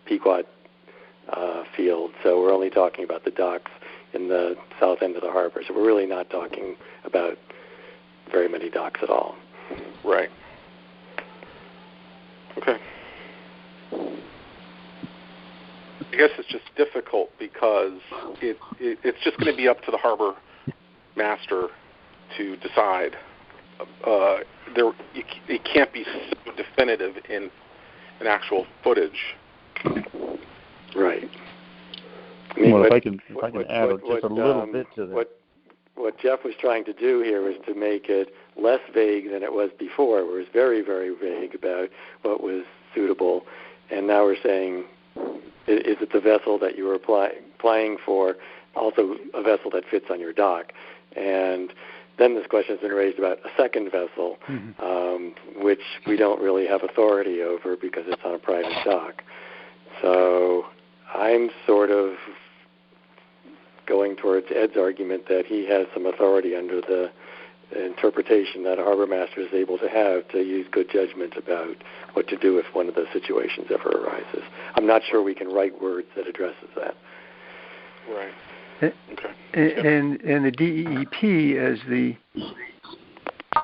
Pequot field. So we're only talking about the docks in the south end of the harbor. So we're really not talking about very many docks at all. Right. Okay. I guess it's just difficult because it's just going to be up to the harbor master to decide. It can't be so definitive in actual footage. Right. I mean, if I can add just a little bit to that. What Jeff was trying to do here was to make it less vague than it was before, where it was very, very vague about what was suitable. And now we're saying, is it the vessel that you were applying for also a vessel that fits on your dock? And then this question has been raised about a second vessel, which we don't really have authority over because it's on a private dock. So I'm sort of going towards Ed's argument that he has some authority under the interpretation that a harbor master is able to have to use good judgment about what to do if one of those situations ever arises. I'm not sure we can write words that addresses that. Right. Okay. And the DEEP, as the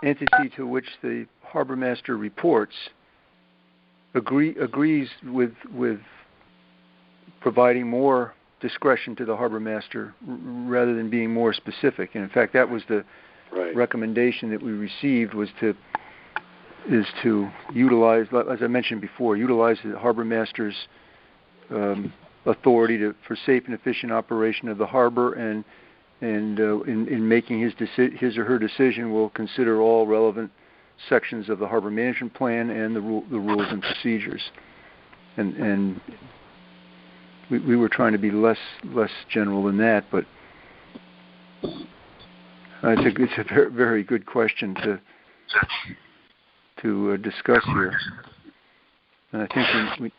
entity to which the harbor master reports, agrees with providing more discretion to the harbor master rather than being more specific. And in fact, that was the recommendation that we received is to utilize, as I mentioned before, utilize the harbor master's authority for safe and efficient operation of the harbor, and in making his or her decision, will consider all relevant sections of the harbor management plan and the rules and procedures. And we were trying to be less general than that, but it's a very, very good question to discuss here. And I think we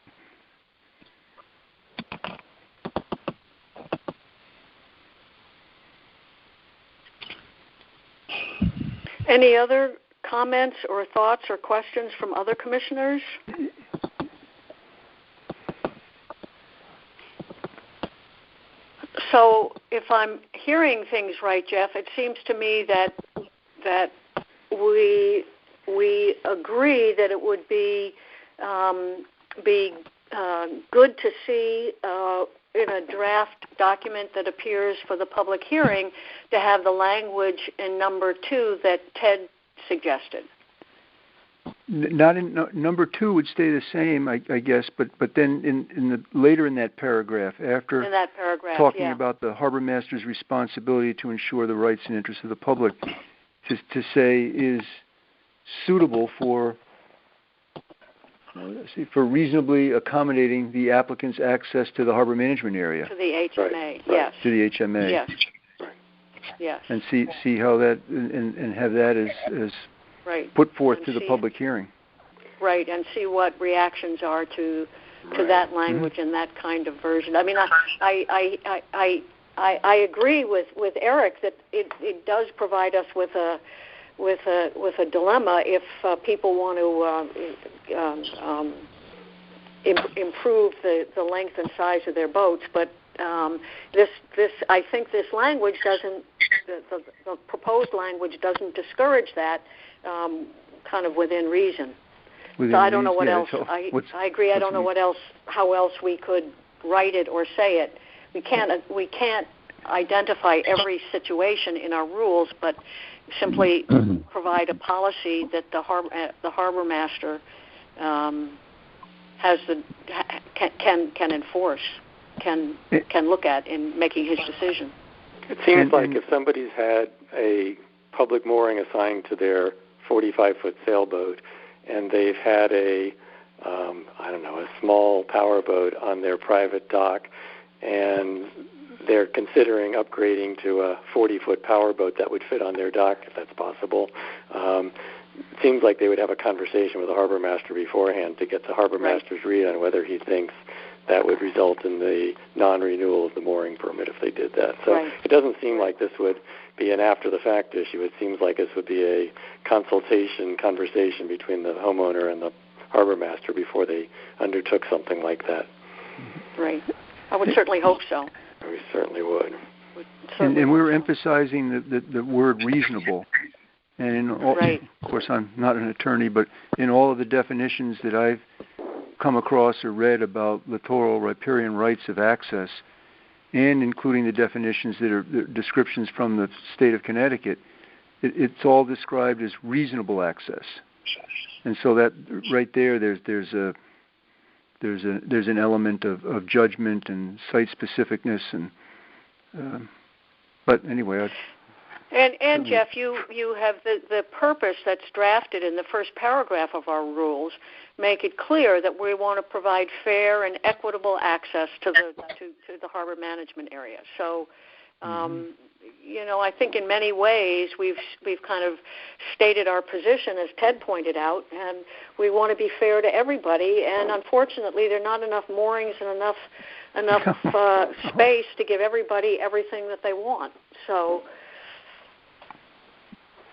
Any other comments or thoughts or questions from other commissioners? So if I'm hearing things right, Jeff, it seems to me that we agree that it would be good to see in a draft document that appears for the public hearing to have the language in number 2 that Ted suggested. Not in number 2 would stay the same, I guess, but then in the later in that paragraph, after in that paragraph, talking about the harbor master's responsibility to ensure the rights and interests of the public, to say is suitable for reasonably accommodating the applicant's access to the harbor management area. To the HMA, yes. To the HMA. Yes. Yes. And see how that and have that as put forth to the public hearing. Right, and see what reactions are to that language and that kind of version. I mean, I agree with Eric that it does provide us with a dilemma if people want to improve the length and size of their boats, but I think this language doesn't. The proposed language doesn't discourage that, kind of within reason. So I don't know what else. I agree. I don't know how else we could write it or say it. We can't identify every situation in our rules, but simply provide a policy that the harbor master can enforce, can look at in making his decision. It seems like if somebody's had a public mooring assigned to their 45-foot sailboat, and they've had a small powerboat on their private dock, and they're considering upgrading to a 40-foot powerboat that would fit on their dock, if that's possible. It seems like they would have a conversation with the harbor master beforehand to get the harbor master's read on whether he thinks that would result in the non-renewal of the mooring permit if they did that. So it doesn't seem like this would be an after-the-fact issue. It seems like this would be a conversation between the homeowner and the harbor master before they undertook something like that. Right. I would certainly hope so. We certainly would. And we're emphasizing the word reasonable. And in all, of course, I'm not an attorney, but in all of the definitions that I've come across or read about littoral riparian rights of access, and including the definitions that are the descriptions from the state of Connecticut, it's all described as reasonable access. And so that right there, there's an element of judgment and site specificness, and but anyway. And Jeff, you have the purpose that's drafted in the first paragraph of our rules make it clear that we want to provide fair and equitable access to the harbor management area. So, I think in many ways we've kind of stated our position, as Ted pointed out, and we want to be fair to everybody. And unfortunately, there are not enough moorings and enough space to give everybody everything that they want. So.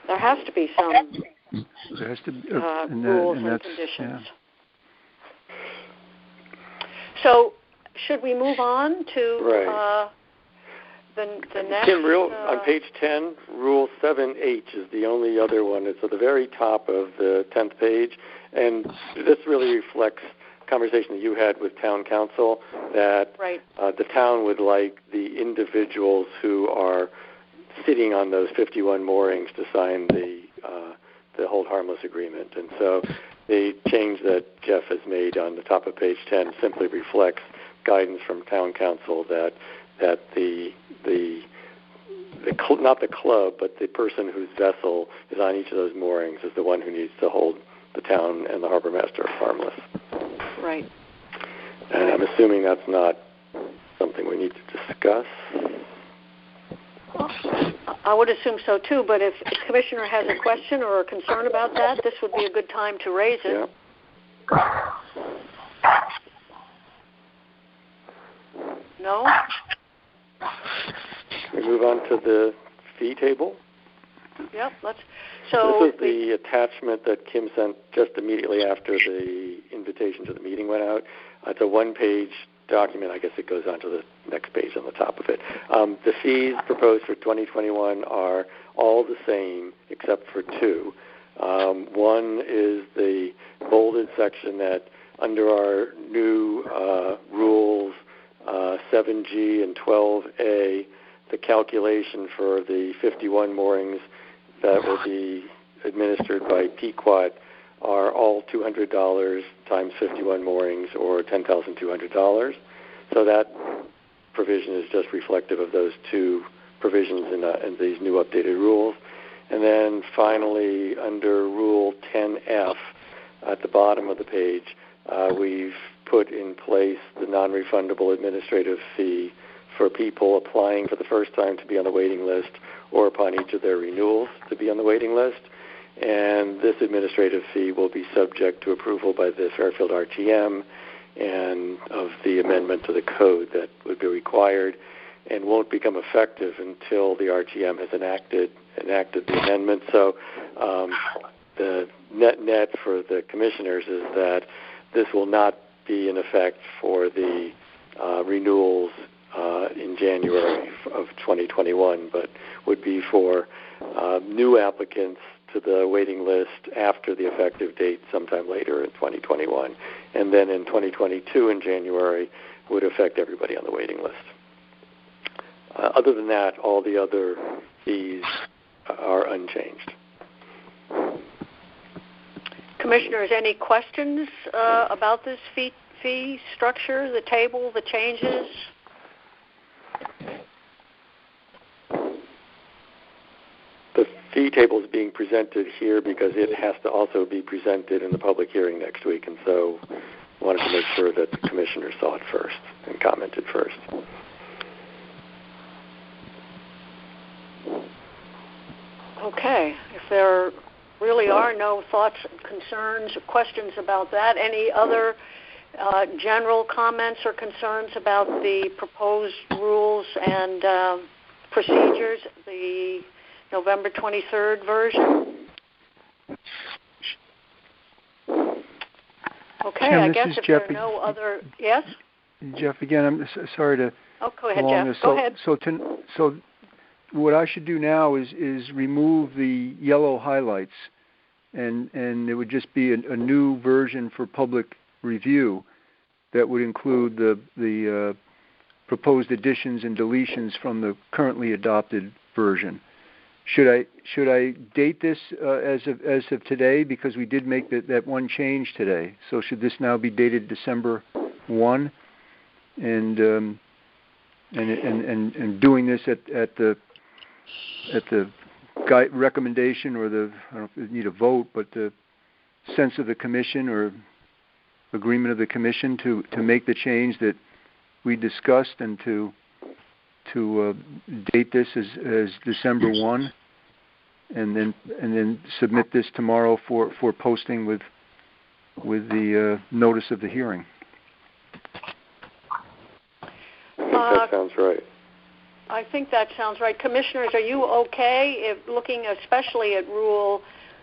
There has to be some rules and conditions. Yeah. So, should we move on to the next? Tim, on page 10, Rule 7H is the only other one. It's at the very top of the 10th page, and this really reflects a conversation that you had with town council that the town would like the individuals who are sitting on those 51 moorings to sign the hold harmless agreement. And so the change that Jeff has made on the top of page 10 simply reflects guidance from town council that not the club, but the person whose vessel is on each of those moorings is the one who needs to hold the town and the harbor master harmless. Right. And I'm assuming that's not something we need to discuss. I would assume so too, but if the commissioner has a question or a concern about that, this would be a good time to raise it. Yeah. No? We move on to the fee table. Yep. So this is the attachment that Kim sent just immediately after the invitation to the meeting went out. It's a one-page document. I guess it goes on to the next page on the top of it. The fees proposed for 2021 are all the same except for two. One is the bolded section that under our new rules 7G and 12A, the calculation for the 51 moorings that will be administered by Pequot are all $200 times 51 moorings, or $10,200. So that provision is just reflective of those two provisions in these new updated rules. And then finally, under Rule 10F, at the bottom of the page, we've put in place the non-refundable administrative fee for people applying for the first time to be on the waiting list, or upon each of their renewals to be on the waiting list. And this administrative fee will be subject to approval by the Fairfield RTM and of the amendment to the code that would be required, and won't become effective until the RTM has enacted the amendment. So the net for the commissioners is that this will not be in effect for the renewals in January of 2021, but would be for new applicants to the waiting list after the effective date sometime later in 2021. And then in 2022 in January would affect everybody on the waiting list. Other than that, all the other fees are unchanged. Commissioners, any questions about this fee structure, the table, the changes? fee table is being presented here because it has to also be presented in the public hearing next week, and so wanted to make sure that the commissioners saw it first and commented first. Okay. If there really are no thoughts, concerns, or questions about that, any other general comments or concerns about the proposed rules and procedures, the November 23rd version? Okay, Kim, I guess if Jeff, there are no other... Yes? Jeff, again, I'm sorry to... Oh, go ahead, Jeff. This. Go ahead. So what I should do now is remove the yellow highlights, and it would just be a new version for public review that would include the proposed additions and deletions from the currently adopted version. Should I date this as of today, because we did make that one change today? So should this now be dated December 1, and doing this at the guide recommendation, or the, I don't know if you need a vote, but the sense of the commission or agreement of the commission to make the change that we discussed, and to date this as December 1, and then submit this tomorrow for posting with the notice of the hearing. That sounds right. I think that sounds right. Commissioners, are you okay if looking especially at Rule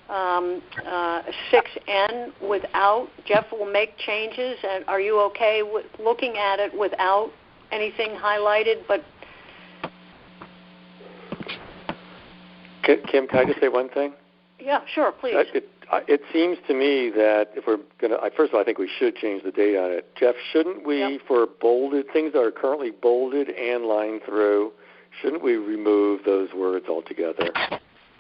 6N without, Jeff will make changes, and are you okay with looking at it without anything highlighted? But Kim, can I just say one thing? Yeah, sure, please. It seems to me that if we're going to, first of all, I think we should change the date on it. Jeff, shouldn't we, for bolded, things that are currently bolded and lined through, shouldn't we remove those words altogether?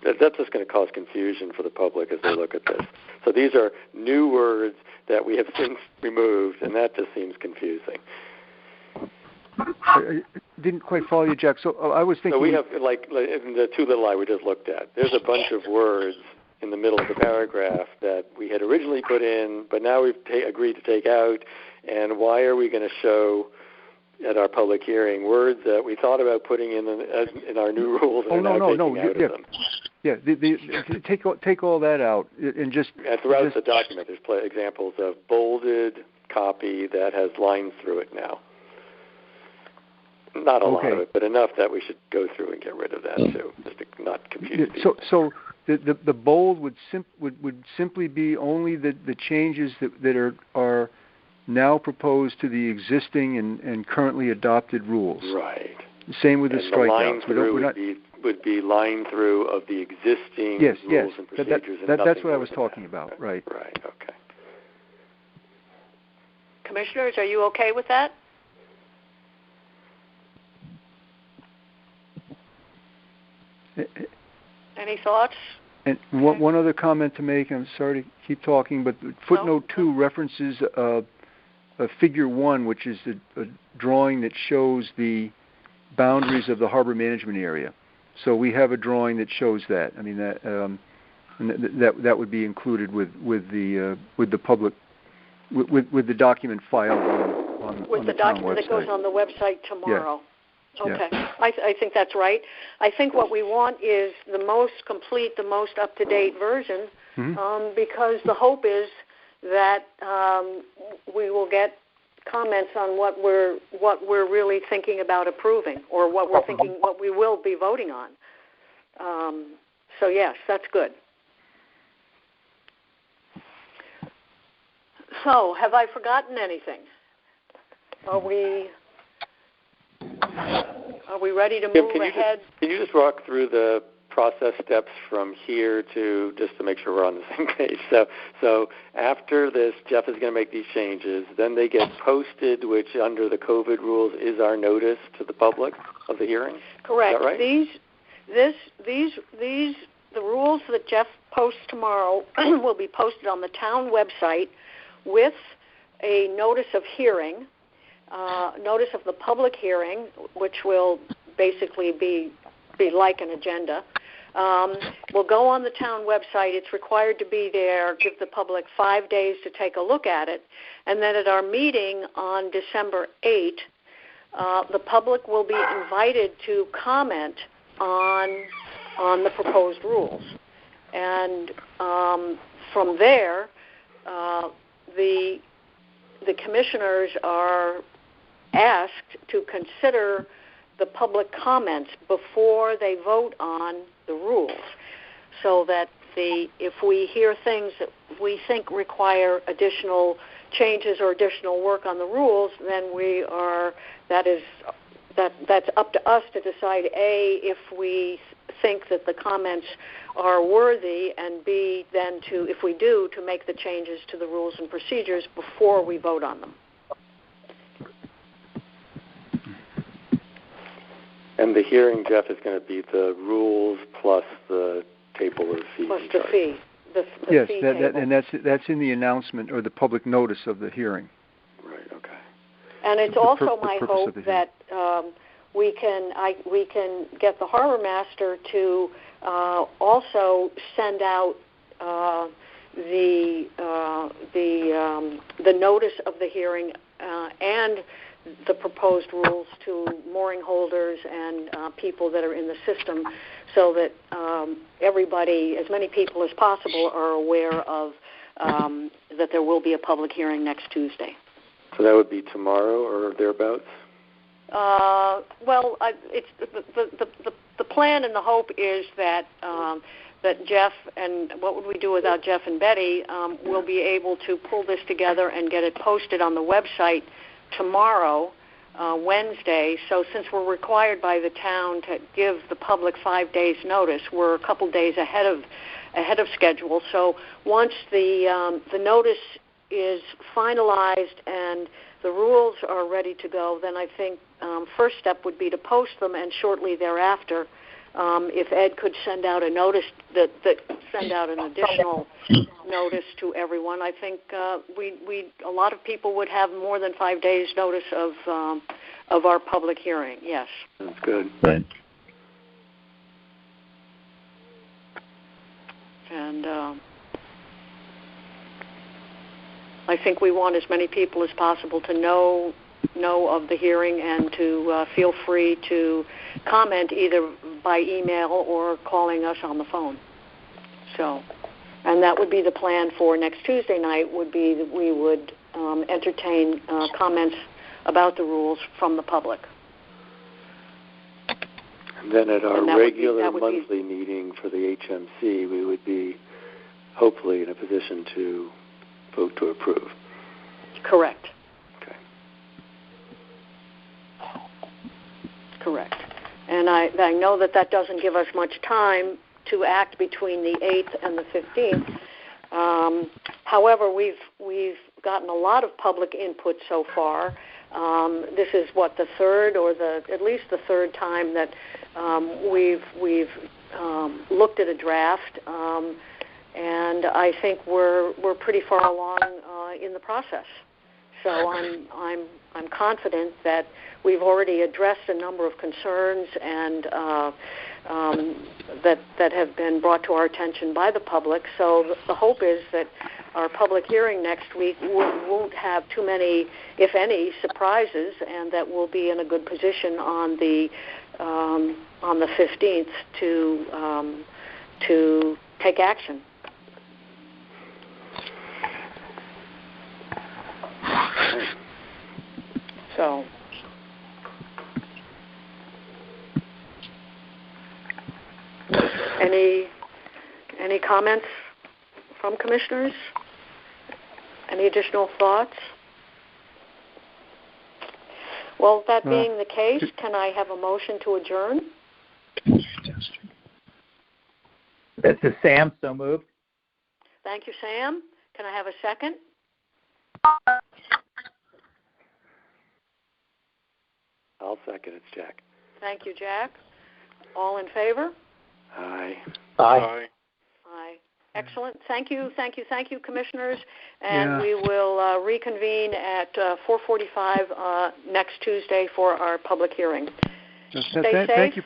That's just going to cause confusion for the public as they look at this. So these are new words that we have since removed, and that just seems confusing. I didn't quite follow you, Jack. So I was thinking... So we have, like in the two little I we just looked at, there's a bunch of words in the middle of the paragraph that we had originally put in, but now we've agreed to take out. And why are we going to show at our public hearing words that we thought about putting in our new rules and now taking out of them? Yeah, take all that out and just... And throughout the document, there's examples of bolded copy that has lines through it now. Not a lot of it, but enough that we should go through and get rid of that too, just to not confuse people. So the bold would simply be only the changes that are now proposed to the existing and currently adopted rules. Right. Same with the strikeouts. Would be line through of the existing rules and procedures. That's what I was talking about. Right. Right. Okay. Commissioners, are you okay with that? Any thoughts? And one other comment to make, I'm sorry to keep talking, but footnote 2 references a figure 1, which is a drawing that shows the boundaries of the harbor management area. So we have a drawing that shows that. I mean that would be included with the public with the document filed on the document that goes on the website tomorrow. Yeah. Okay, I think that's right. I think what we want is the most complete, the most up-to-date version, because the hope is that we will get comments on what we're really thinking about approving, or what we're thinking, what we will be voting on. So yes, that's good. So, have I forgotten anything? Are we ready to move ahead? Can you just walk through the process steps from here to just to make sure we're on the same page? So after this, Jeff is going to make these changes. Then they get posted, which under the COVID rules is our notice to the public of the hearing. Correct. Is that right? The rules that Jeff posts tomorrow will be posted on the town website with a notice of hearing. Notice of the public hearing, which will basically be like an agenda, will go on the town website. It's required to be there, give the public 5 days to take a look at it. And then at our meeting on December 8th, the public will be invited to comment on the proposed rules. And from there, the commissioners are asked to consider the public comments before they vote on the rules, so that if we hear things that we think require additional changes or additional work on the rules, then that's up to us to decide, A, if we think that the comments are worthy, and B, then if we do, to make the changes to the rules and procedures before we vote on them. And the hearing, Jeff, is going to be the rules plus the table of fees. Plus the fee. Yes, fee and that's in the announcement or the public notice of the hearing. Right. Okay. And it's also my hope that we can get the harbor master to also send out the notice of the hearing and the proposed rules to mooring holders and people that are in the system, so that everybody, as many people as possible, are aware of that there will be a public hearing next Tuesday. So that would be tomorrow or thereabouts? Well, it's the plan and the hope is that that Jeff, and what would we do without Jeff and Betty, will be able to pull this together and get it posted on the website tomorrow, Wednesday. So since we're required by the town to give the public 5 days notice, we're a couple days ahead of schedule. So once the notice is finalized and the rules are ready to go, then I think first step would be to post them, and shortly thereafter, if Ed could send out a notice send out an additional notice to everyone, I think a lot of people would have more than 5 days notice of our public hearing. Yes. That's good. Right. And I think we want as many people as possible to know of the hearing and to feel free to comment either by email or calling us on the phone. So, and that would be the plan for next Tuesday night, would be that we would entertain comments about the rules from the public. And then at our regular monthly meeting for the HMC, we would be hopefully in a position to vote to approve. Correct. Okay. Correct. And I know that doesn't give us much time to act between the 8th and the 15th. However, we've gotten a lot of public input so far. This is the third, or at least the third time that we've looked at a draft, and I think we're pretty far along in the process. So I'm confident that we've already addressed a number of concerns and that have been brought to our attention by the public. So the hope is that our public hearing next week won't have too many, if any, surprises, and that we'll be in a good position on the 15th to take action. So, any comments from commissioners? Any additional thoughts? Well, that being the case, can I have a motion to adjourn? This is Sam, so moved. Thank you, Sam. Can I have a second? I'll second. It's Jack. Thank you, Jack. All in favor? Aye. Aye. Aye. Excellent. Thank you, commissioners. And we will reconvene at 4:45 next Tuesday for our public hearing. Stay thank safe.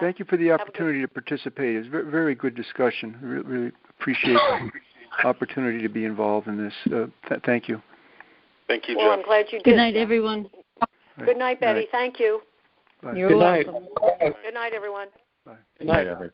Thank you for the opportunity to participate. It's a very, very good discussion. Really appreciate the opportunity to be involved in this. Thank you. Thank you, Well, Jeff. I'm glad you did. Good night, everyone. Good night, Betty. Thank you. Bye. You're Good night. welcome. Good night, everyone. Bye. Good night. Everyone.